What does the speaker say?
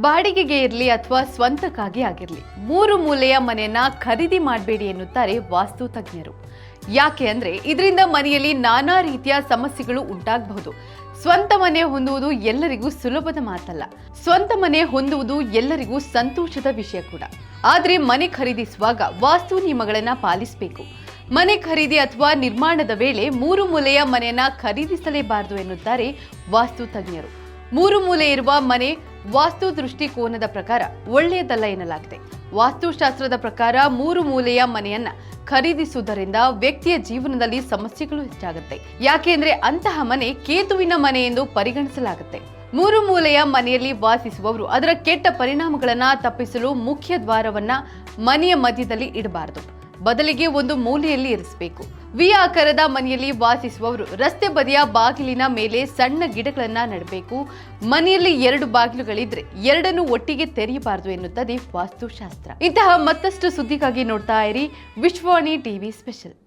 ಬಾಡಿಗೆಗೆ ಇರಲಿ ಅಥವಾ ಸ್ವಂತಕ್ಕಾಗಿ ಆಗಿರಲಿ ಮೂರು ಮೂಲೆಯ ಮನೆಯನ್ನ ಖರೀದಿ ಮಾಡಬೇಡಿ ಎನ್ನುತ್ತಾರೆ ವಾಸ್ತು ತಜ್ಞರು. ಯಾಕೆ ಅಂದ್ರೆ ಇದರಿಂದ ಮನೆಯಲ್ಲಿ ನಾನಾ ರೀತಿಯ ಸಮಸ್ಯೆಗಳು ಉಂಟಾಗಬಹುದು. ಸ್ವಂತ ಮನೆ ಹೊಂದುವುದು ಎಲ್ಲರಿಗೂ ಸುಲಭದ ಮಾತಲ್ಲ. ಸ್ವಂತ ಮನೆ ಹೊಂದುವುದು ಎಲ್ಲರಿಗೂ ಸಂತೋಷದ ವಿಷಯ ಕೂಡ. ಆದ್ರೆ ಮನೆ ಖರೀದಿಸುವಾಗ ವಾಸ್ತು ನಿಯಮಗಳನ್ನ ಪಾಲಿಸಬೇಕು. ಮನೆ ಖರೀದಿ ಅಥವಾ ನಿರ್ಮಾಣದ ವೇಳೆ ಮೂರು ಮೂಲೆಯ ಮನೆಯನ್ನ ಖರೀದಿಸಲೇಬಾರದು ಎನ್ನುತ್ತಾರೆ ವಾಸ್ತು ತಜ್ಞರು. ಮೂರು ಮೂಲೆ ಇರುವ ಮನೆ ವಾಸ್ತು ದೃಷ್ಟಿಕೋನದ ಪ್ರಕಾರ ಒಳ್ಳೆಯದಲ್ಲ ಎನ್ನಲಾಗಿದೆ. ವಾಸ್ತುಶಾಸ್ತ್ರದ ಪ್ರಕಾರ ಮೂರು ಮೂಲೆಯ ಮನೆಯನ್ನ ಖರೀದಿಸುವುದರಿಂದ ವ್ಯಕ್ತಿಯ ಜೀವನದಲ್ಲಿ ಸಮಸ್ಯೆಗಳು ಹೆಚ್ಚಾಗುತ್ತೆ. ಯಾಕೆಂದ್ರೆ ಅಂತಹ ಮನೆ ಕೇತುವಿನ ಮನೆ ಎಂದು ಪರಿಗಣಿಸಲಾಗುತ್ತೆ. ಮೂರು ಮೂಲೆಯ ಮನೆಯಲ್ಲಿ ವಾಸಿಸುವವರು ಅದರ ಕೆಟ್ಟ ಪರಿಣಾಮಗಳನ್ನ ತಪ್ಪಿಸಲು ಮುಖ್ಯ ದ್ವಾರವನ್ನ ಮನೆಯ ಮಧ್ಯದಲ್ಲಿ ಇಡಬಾರದು. ಬದಲಿಗೆ ಒಂದು ಮೂಲೆಯಲ್ಲಿ ಇರಿಸಬೇಕು. ವಿ ಆಕಾರದ ಮನೆಯಲ್ಲಿ ವಾಸಿಸುವವರು ರಸ್ತೆ ಬದಿಯ ಬಾಗಿಲಿನ ಮೇಲೆ ಸಣ್ಣ ಗಿಡಗಳನ್ನ ನೆಡಬೇಕು. ಮನೆಯಲ್ಲಿ 2 ಬಾಗಿಲುಗಳಿದ್ರೆ ಎರಡನ್ನು ಒಟ್ಟಿಗೆ ತೆರೆಯಬಾರದು ಎನ್ನುತ್ತದೆ ವಾಸ್ತುಶಾಸ್ತ್ರ. ಇಂತಹ ಮತ್ತಷ್ಟು ಸುದ್ದಿಗಾಗಿ ನೋಡ್ತಾ ಇರಿ ವಿಶ್ವವಾಣಿ ಟಿವಿ ಸ್ಪೆಷಲ್.